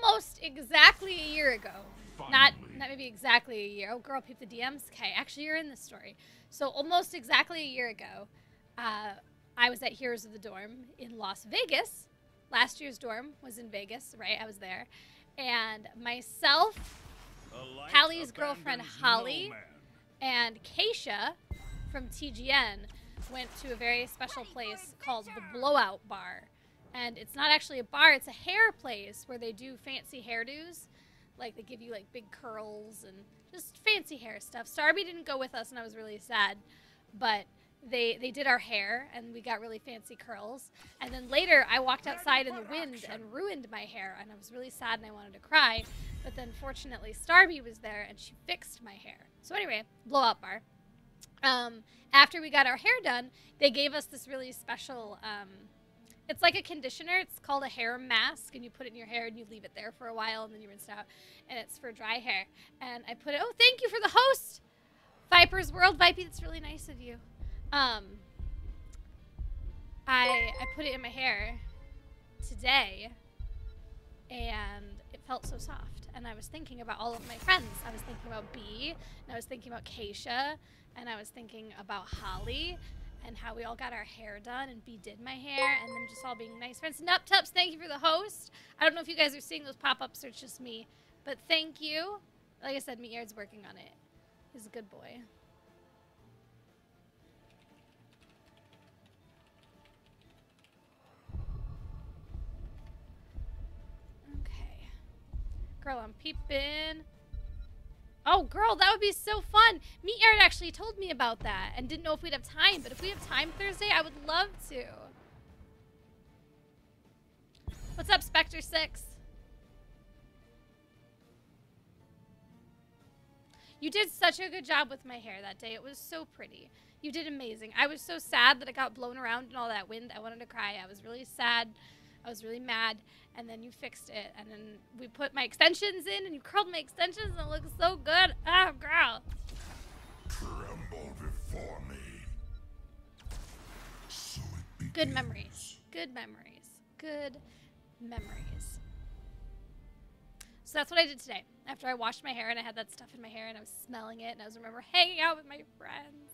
almost exactly a year ago. Not maybe exactly a year. Oh, girl, peep the DMs. Okay, actually, you're in this story. So almost exactly a year ago, I was at Heroes of the Dorm in Las Vegas. Last year's dorm was in Vegas, right? I was there. And myself, Hallie's girlfriend Holly, and Keisha from TGN went to a very special place called the Blowout Bar. And it's not actually a bar, it's a hair place where they do fancy hairdos. Like, they give you, like, big curls and just fancy hair stuff. Starby didn't go with us, and I was really sad. But they did our hair, and we got really fancy curls. And then later, I walked outside in the wind and ruined my hair, and I was really sad, and I wanted to cry. But then, fortunately, Starby was there, and she fixed my hair. So anyway, Blowout Bar. After we got our hair done, they gave us this really special... it's like a conditioner. It's called a hair mask, and you put it in your hair, and you leave it there for a while, and then you rinse it out. And it's for dry hair. And I put it... Oh, thank you for the host! Viper's World. Vipey, that's really nice of you. I put it in my hair today, and it felt so soft. And I was thinking about all of my friends. I was thinking about B, and I was thinking about Keisha, and I was thinking about Holly, and how we all got our hair done, and B did my hair, and them just all being nice friends. Nuptups, thank you for the host. I don't know if you guys are seeing those pop-ups or it's just me, but thank you. Like I said, Meatard's working on it. He's a good boy. Okay. Girl, I'm peeping. Oh, girl, that would be so fun. Meatyard actually told me about that and didn't know if we'd have time. But if we have time Thursday, I would love to. What's up, Spectre6? You did such a good job with my hair that day. It was so pretty. You did amazing. I was so sad that it got blown around in all that wind. I wanted to cry. I was really sad. I was really mad. And then you fixed it. And then we put my extensions in, and you curled my extensions, and it looks so good. Oh, girl. Tremble before me. So it begins. Good memories. Good memories. Good memories. So that's what I did today. After I washed my hair, and I had that stuff in my hair, and I was smelling it, and I was remember hanging out with my friends.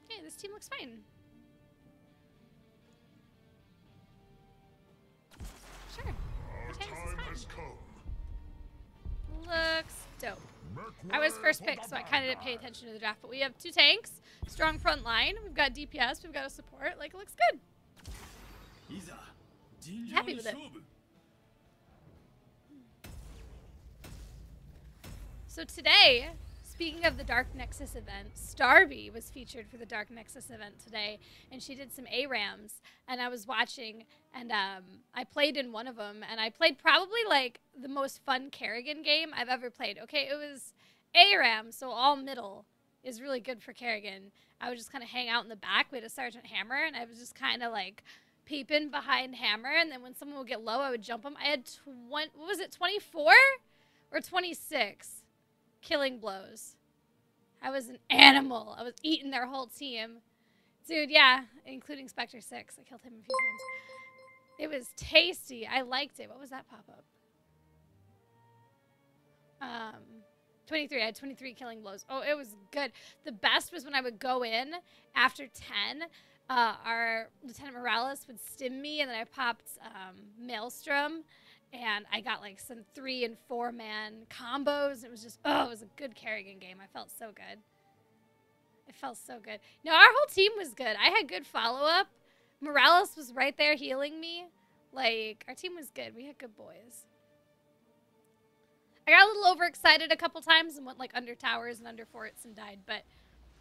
Hey, this team looks fine. Sure. Our time has come. Looks dope. I was first pick, so I kind of didn't pay attention to the draft, but we have 2 tanks, strong front line, we've got DPS, we've got a support, like, it looks good. Happy with it. So today, speaking of the Dark Nexus event, Starby was featured for the Dark Nexus event today, and she did some ARAMs, and I was watching, and I played in one of them, and I played probably, like, the most fun Kerrigan game I've ever played. Okay, it was ARAM, so all middle is really good for Kerrigan. I would just kind of hang out in the back. We had a Sergeant Hammer, and I was just kind of, like, peeping behind Hammer, and then when someone would get low, I would jump them. I had, what was it, 24 or 26 killing blows. I was an animal. I was eating their whole team. Dude, yeah, including Spectre6. I killed him a few times. It was tasty. I liked it. What was that pop-up? 23. I had 23 killing blows. Oh, it was good. The best was when I would go in after 10. Our Lieutenant Morales would stim me, and then I popped Maelstrom, and I got like some 3- and 4-man combos. It was just, oh, it was a good Kerrigan game. I felt so good. It felt so good. No, our whole team was good. I had good follow-up. Morales was right there healing me. Like, our team was good. We had good boys. I got a little overexcited a couple times and went like under towers and under forts and died, but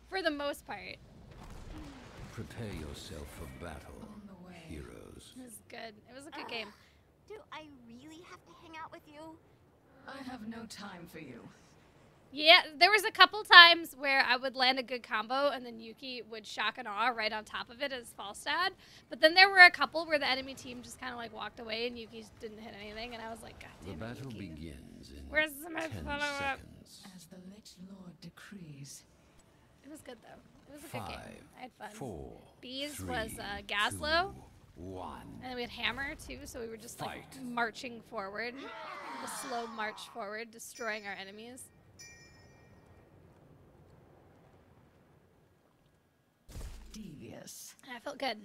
for the most part, prepare yourself for battle, heroes. it was good. It was a good game. Do I really have to hang out with you? I have no time for you. Yeah, there was a couple times where I would land a good combo and then Yuki would shock and awe right on top of it as Falstad. But then there were a couple where the enemy team just kind of like walked away and Yuki didn't hit anything, and I was like, God damn it, The battle Yuki. begins in Where's my 10 follow-up? seconds. As the Lich Lord decrees. It was good though. It was a good game. I had fun. 4, Bees 3, was Gaslow. 2, one. And we had hammer too, so we were just like Fight. marching forward. A slow march forward, destroying our enemies. Devious. And I felt good.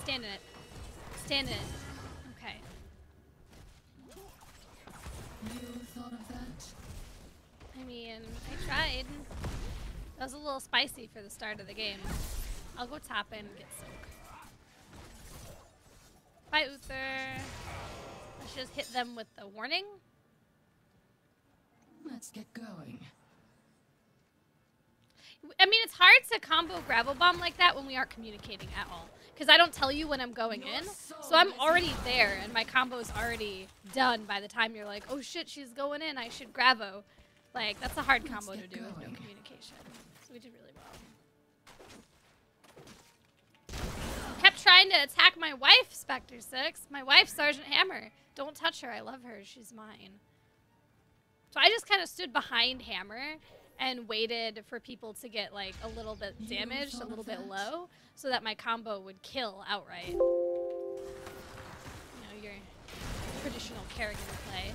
Stand in it. Stand in it. Okay. You thought of that? I mean, I tried. That was a little spicy for the start of the game. I'll go top in and get soak. Bye, Uther. Let's just hit them with the warning. Let's get going. I mean, it's hard to combo gravel bomb like that when we aren't communicating at all. Because I don't tell you when I'm going in. So I'm already there, and my combo's already done by the time you're like, oh shit, she's going in, I should gravo. Like, that's a hard combo to do with no communication. So we did really well. Kept trying to attack my wife, Spectre 6. My wife, Sergeant Hammer. Don't touch her, I love her, she's mine. So I just kind of stood behind Hammer and waited for people to get like a little bit damaged, a little bit low, so that my combo would kill outright. You know, your traditional Kerrigan play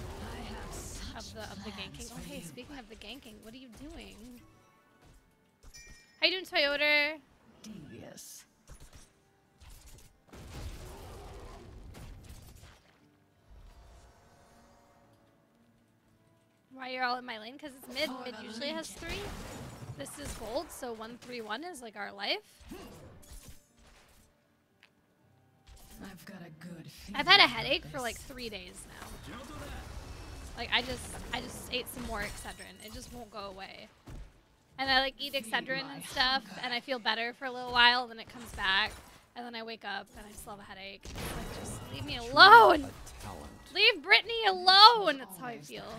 of the ganking. Oh hey, speaking of the ganking, what are you doing? How you doing, Toyota? Devious. Why you're all in my lane? Because it's mid. Mid usually has 3. This is gold, so 1-3-1 is like our life. I've got a good feeling. I've had a headache for like 3 days now. Like I just ate some more Excedrin. It just won't go away. And I like eat Excedrin and stuff, and I feel better for a little while, then it comes back, and then I wake up and I still have a headache. Like, just leave me alone. Leave Brittany alone. That's how I feel.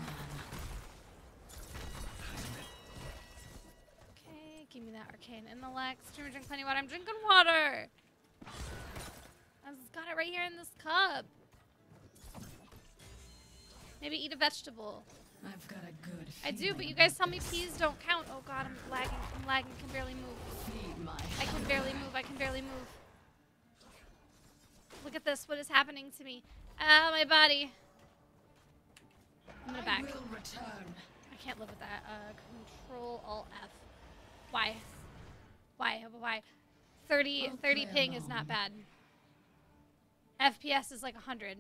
Okay, give me that arcane intellect. Streamer, drink plenty of water. I'm drinking water. I've got it right here in this cup. Maybe eat a vegetable. I've got a good I do, but you guys tell me peas don't count. Oh god, I'm lagging. I'm lagging. Can barely move. Feed my I can barely move. I can barely move. Look at this. What is happening to me? Ah, my body. I'm gonna back. I will return. I can't live with that. Control Alt F. Why? Why? Why? 30 ping is not bad. FPS is like 100.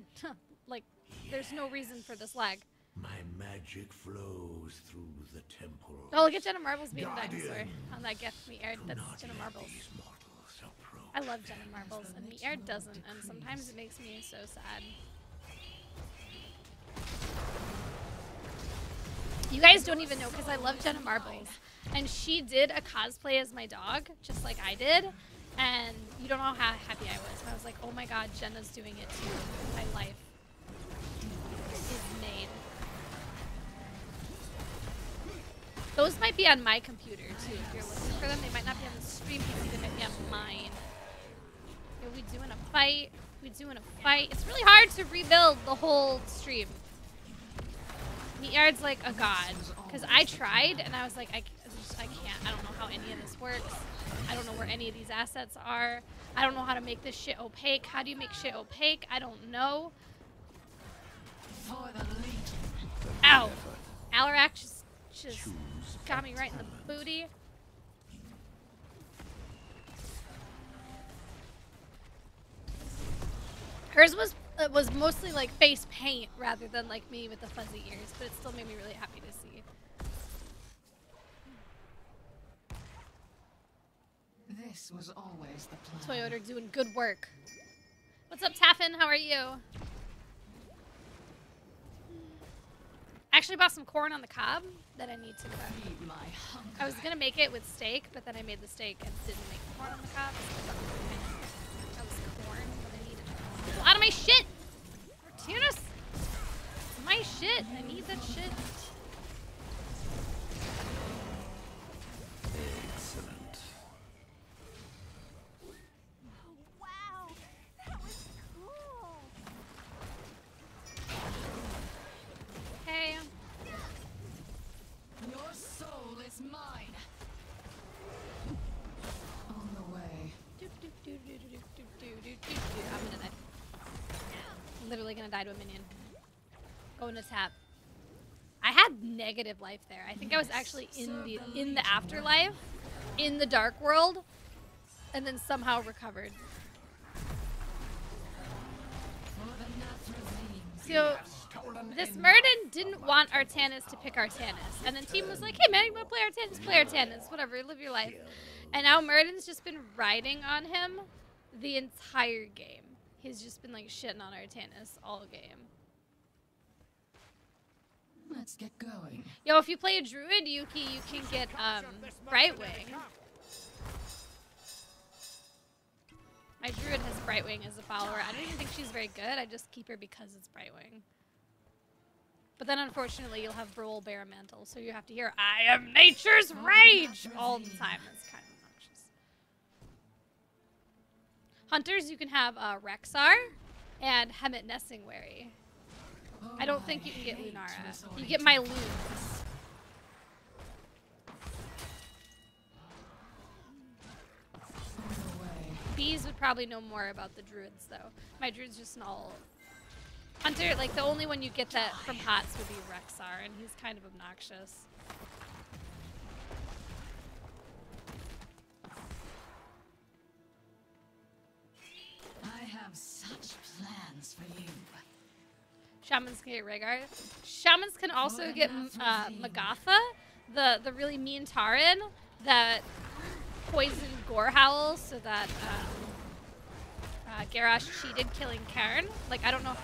Like, there's no reason for this lag. My magic flows through the temple. Oh, look at Jenna Marbles being a dinosaur on that gift me aired. That's Jenna Marbles. I love Jenna Marbles, and me aired doesn't, and sometimes it makes me so sad. You guys don't even know because I love Jenna Marbles, and she did a cosplay as my dog, just like I did, and you don't know how happy I was. I was like, oh my god, Jenna's doing it too. My life is made. Those might be on my computer too. If you're looking for them, they might not be on the stream PC. They might be on mine. Are we doing a fight? We doing a fight? It's really hard to rebuild the whole stream. Meatyard's like a god, because I tried and I was like, I can't. I don't know how any of this works. I don't know where any of these assets are. I don't know how to make this shit opaque. How do you make shit opaque? I don't know. For the Legion. Ow! Alarak just got me right in the booty. Hers was mostly like face paint rather than like me with the fuzzy ears, but it still made me really happy to see. This was always the plan. Toyota doing good work. What's up, Taffin? How are you? Actually bought some corn on the cob that I need to cook. Feed my hunger. I was gonna make it with steak, but then I made the steak and didn't make the corn on the cob. That was corn, but I needed a lot of my shit! Martinez! It's my shit! I need that shit. Excellent. Wow, that was cool. Literally gonna die to a minion. Going to tap. I had negative life there. I think I was actually in the afterlife, in the dark world, and then somehow recovered. So this Murden didn't want Artanis to pick Artanis, and then team was like, "Hey man, you want to play Artanis? Play Artanis. Whatever, live your life." And now Murden's just been riding on him the entire game. He's just been like shitting on Artanis all game. Let's get going. Yo, if you play a druid, Yuki, you can get Brightwing. My druid has Brightwing as a follower. I don't even think she's very good. I just keep her because it's Brightwing. But then unfortunately you'll have Brawl Bear Mantle, so you have to hear "I am nature's rage" all the time. That's kind of obnoxious. Hunters, you can have Rexar and Hemet Nessingwary. I don't think you can get Lunara. You get my loons. Bees would probably know more about the druids, though. My druid's just an all... Hunter, like, the only one you get that from HOTS would be Rexar, and he's kind of obnoxious. I have such plans for you. Shamans can get Rhaegar. Shamans can also get Magatha, the really mean Tauren that poisoned Gorehowl so that Garrosh cheated killing Cairn. Like, I don't know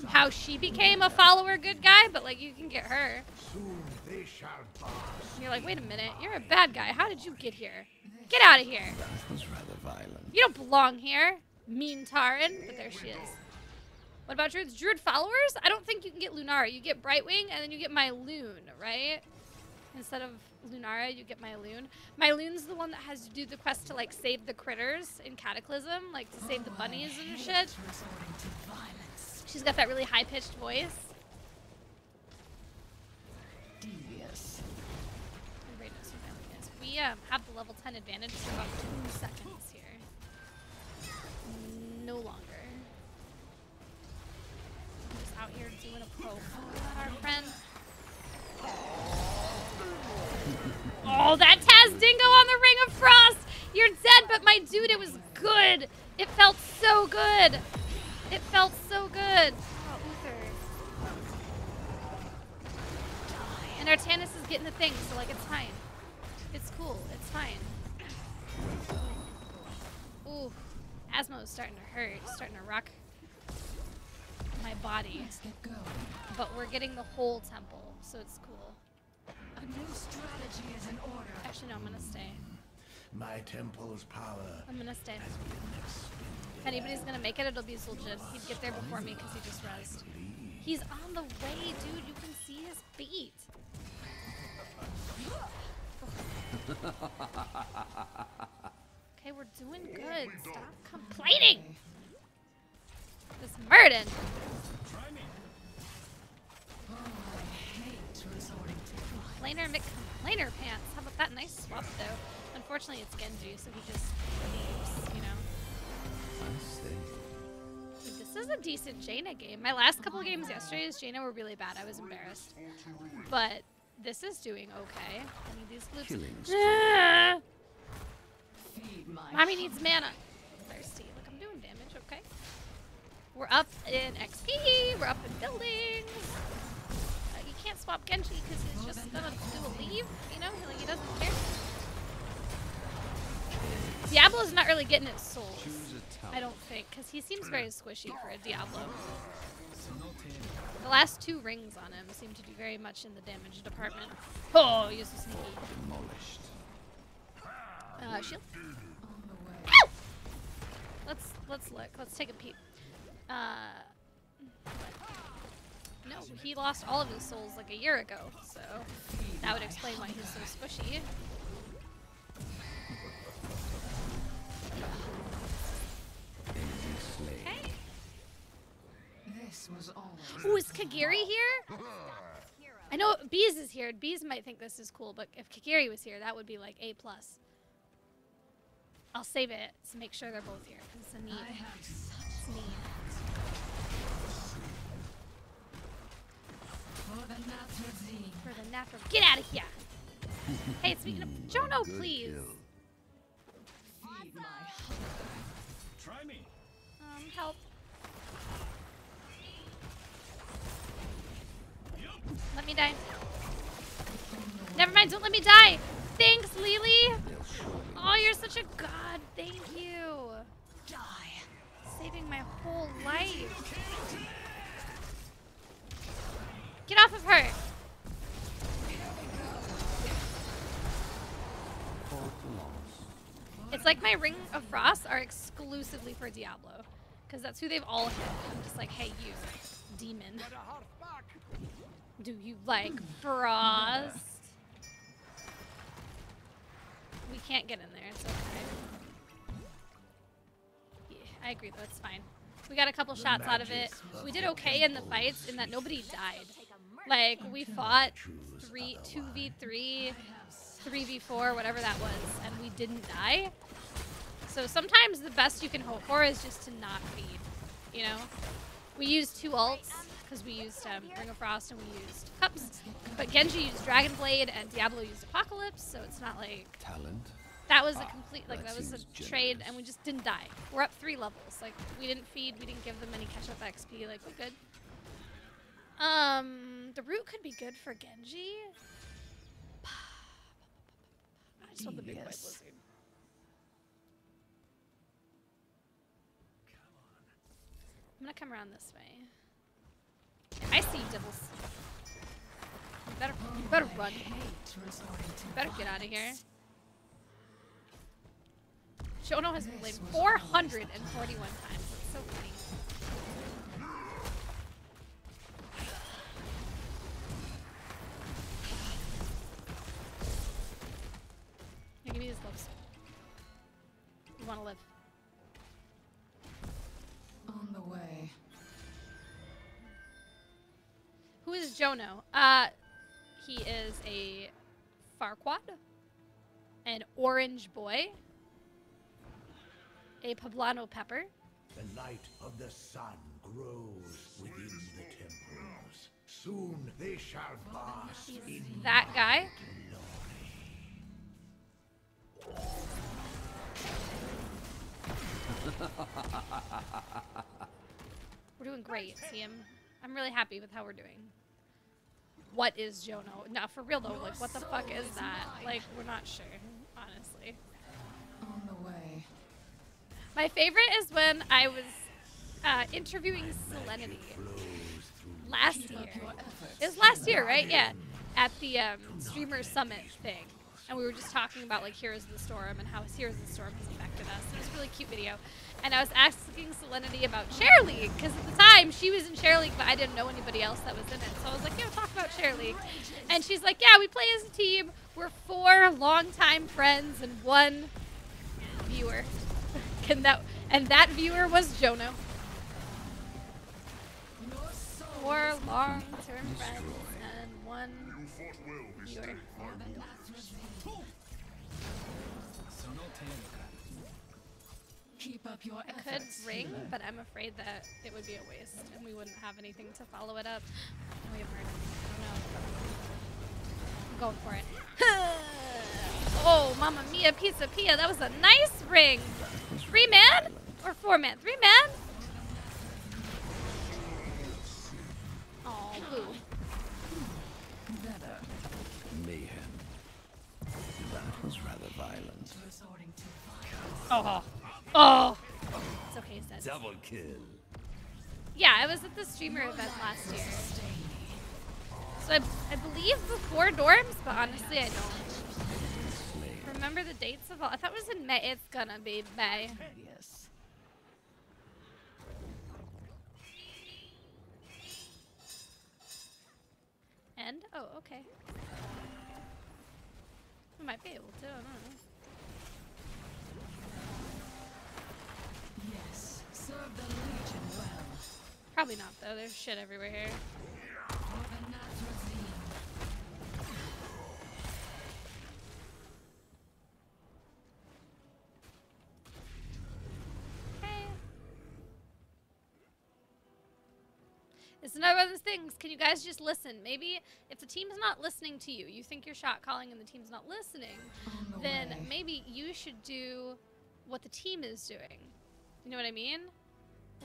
how she became a follower good guy, but like you can get her. Soon they shall pass. And you're like, wait a minute, you're a bad guy. How did you get here? Get out of here. That was rather violent. You don't belong here, mean Tauren. But there she is. What about druids? Druid followers? I don't think you can get Lunara. You get Brightwing, and then you get my loon, right? Instead of Lunara, you get my loon. My loon's the one that has to do the quest to like save the critters in Cataclysm, like to save the bunnies and shit. She's got that really high-pitched voice. Devious. Everybody knows who my loon is. We have the level 10 advantage for about 2 seconds here. No longer. Just out here doing a poke at our friend. Oh, that Taz Dingo on the Ring of Frost! You're dead, but my dude, it was good! It felt so good! It felt so good! Oh, Uther. And Artanis is getting the thing, so like, it's fine. It's cool. It's fine. Ooh. Asmo is starting to hurt. It's starting to rock my body. Let's get going. But we're getting the whole temple, so it's cool. A new strategy is in order. Actually, no, I'm gonna stay. My temple's power. I'm gonna stay. has been expended. If anybody's gonna make it, it'll be Zul'jin. He'd get there before me because he just rezzed. He's on the way, dude. You can see his feet. Okay, we're doing good. Stop complaining. This Murden. Oh, I hate resorting to Complainer McComplainer pants. How about that? Nice swap, though. Unfortunately, it's Genji, so he just leaves, you know. I see. Dude, this is a decent Jaina game. My last couple games yesterday's Jaina were really bad. I was embarrassed. But this is doing okay. I need these glutes. Killing feed my Mommy needs mana. Thirsty. Look, I'm doing damage, okay? We're up in XP. We're up in buildings. You can't swap Genji because he's just gonna do a leave, you know? Like, he doesn't care. Diablo's not really getting his souls, I don't think, because he seems very squishy for a Diablo. The last 2 rings on him seem to do very much in the damage department. Oh, you're so sneaky. Demolished. Shield. on the way. Ow! Let's look. Let's take a peek. No, he lost all of his souls like a year ago, so that would explain why he's so squishy. Okay. This was always. Ooh, is Kagiri here? I know Bees is here. Bees might think this is cool, but if Kagiri was here, that would be like A+. I'll save it to make sure they're both here, because it's a need. I have such It's a need. after him. Get out of here. Hey, speaking of Jono, please. Feed my hunger. Try me. Help. Let me die. Never mind, don't let me die. Thanks, Lily. Oh, you're such a god. Thank you. Die. Saving my whole life. Get off of her. It's like my Ring of Frost are exclusively for Diablo. Because that's who they've all hit. I'm just like, hey, you, demon. Do you like Frost? We can't get in there. It's okay. Yeah, I agree, though. It's fine. We got a couple shots out of it. We did okay in the fights in that nobody died. Like, we fought 2v3, 3v4, whatever that was, and we didn't die. So sometimes the best you can hope for is just to not feed, you know? We used 2 ults, because we used Ring of Frost and we used Cups. But Genji used Dragon Blade and Diablo used Apocalypse, so it's not like... Talent? That was a complete, like, that was a seems trade, generous. and we just didn't die. We're up 3 levels. Like, we didn't feed, we didn't give them any catch-up XP, like, we're good. The root could be good for Genji. I just want the big white blizzard. I'm gonna come around this way. I see you, Devils. You better run. You better get out of here. Shono has been played 441 times. That's so funny. Here, give me these gloves. You want to live. On the way. Who is Jono? He is a Farquad, an orange boy, a poblano pepper. The light of the sun grows within the temples. Soon they shall bask He's in that guy. We're doing great, see him. I'm really happy with how we're doing. What is Jono? No, for real though, like what the fuck is that? Like, we're not sure, honestly. On the way. My favorite is when I was interviewing Selenity last year. It was last year, right? Yeah. At the Streamer Summit thing. And we were just talking about like Heroes of the Storm and how Heroes of the Storm has affected us. It was a really cute video. And I was asking Selenity about Share League, because at the time she was in Share League, but I didn't know anybody else that was in it. So I was like, talk about Share League. And she's like, yeah, we play as a team. We're 4 longtime friends and 1 viewer. And that viewer was Jono. 4 long-term friends and 1 viewer. Keep up your I could efforts. ring, but I'm afraid that it would be a waste, and we wouldn't have anything to follow it up. And we have murder. Oh no. I'm going for it. Oh, Mamma Mia, Pizza Pia. That was a nice ring. 3-man? Or 4-man? 3-man? Oh, boo. Better. Mayhem. That was rather violent. Resorting to Oh. Oh. It's okay, Zed. Double kill. Yeah, I was at the streamer event last year. So I believe before dorms, but honestly I don't remember the dates of all. I thought it was in May. It's gonna be May. yes. And? Oh, okay. We might be able to, I don't know. Yes. Serve the Legion well. Probably not though, there's shit everywhere here. For the Nazarene. Hey. It's another one of those things. Can you guys just listen? Maybe if the team's not listening to you, you think you're shot calling and the team's not listening, then maybe you should do what the team is doing. You know what I mean?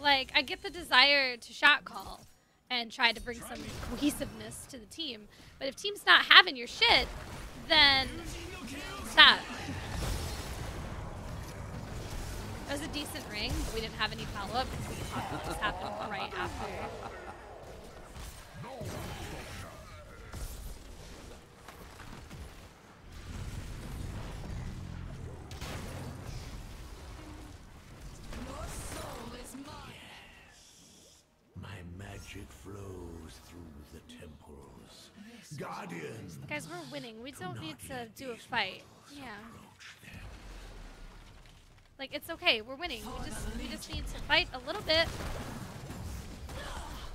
Like, I get the desire to shot call and try to bring some cohesiveness to the team, but if team's not having your shit, then stop. It was a decent ring, but we didn't have any follow-up because we thought this happened right after. Magic flows through the temples. Guardians. Guys, we're winning. We don't need to do a fight. Yeah. Like, it's okay. We're winning. We just need to fight a little bit.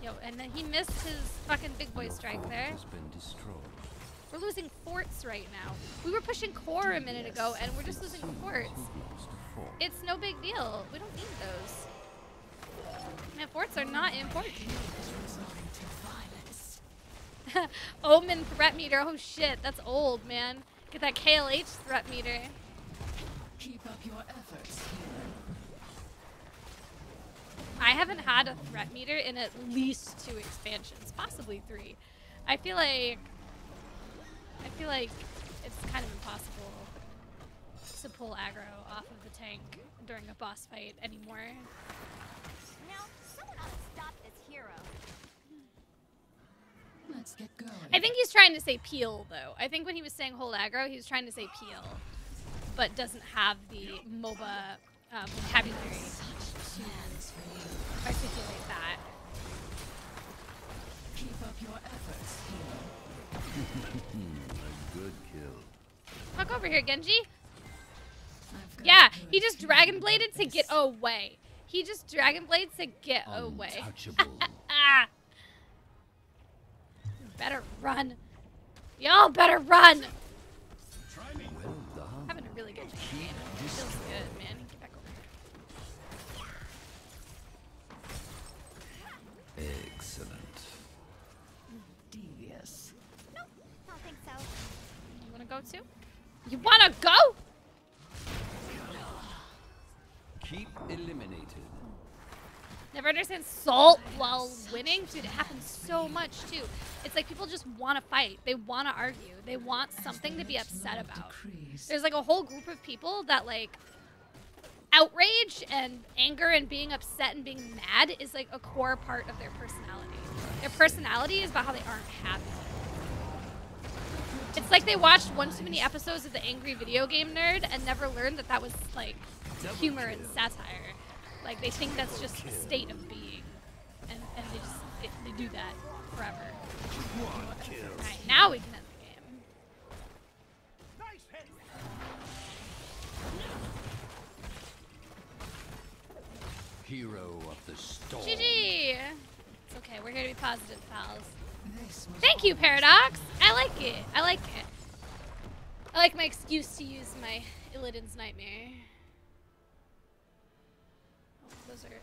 Yo, and then he missed his fucking big boy strike there. We're losing forts right now. We were pushing core a minute ago, and we're just losing forts. It's no big deal. We don't need those. Man, forts are not important. Omen threat meter. Oh shit, that's old, man. Get that KLH threat meter. Keep up your efforts. I haven't had a threat meter in at least 2 expansions, possibly 3. I feel like it's kind of impossible to pull aggro off of the tank during a boss fight anymore. Now, someone ought to stop this hero. Let's get going. I think he's trying to say peel, though. I think when he was saying hold aggro, he was trying to say peel, but doesn't have the MOBA vocabulary to articulate that. Keep up your efforts, A good kill. Fuck over here, Genji. Yeah, he just Dragon Bladed to get away. He just Dragon Blades to get away. Untouchable. Better run. Y'all better run. Well done. Having a really good game. Feels good, man. Get back over here. Excellent. devious. Nope, don't think so. You wanna go too? You wanna go? Keep eliminated. Never understand salt while winning. Dude, it happens so much too. It's like people just want to fight. They want to argue. They want something to be upset about. There's like a whole group of people that like outrage and anger and being upset and being mad is like a core part of their personality. Their personality is about how they aren't happy. It's like they watched one too many episodes of The Angry Video Game Nerd and never learned that that was like humor and satire. Like, they think that's just a state of being. And they do that forever. Alright, now we can end the game. Nice hit. Hero of the storm. GG! It's okay, we're here to be positive, pals. Thank you, Paradox! I like it. I like it. I like my excuse to use my Illidan's Nightmare. Oh, those are...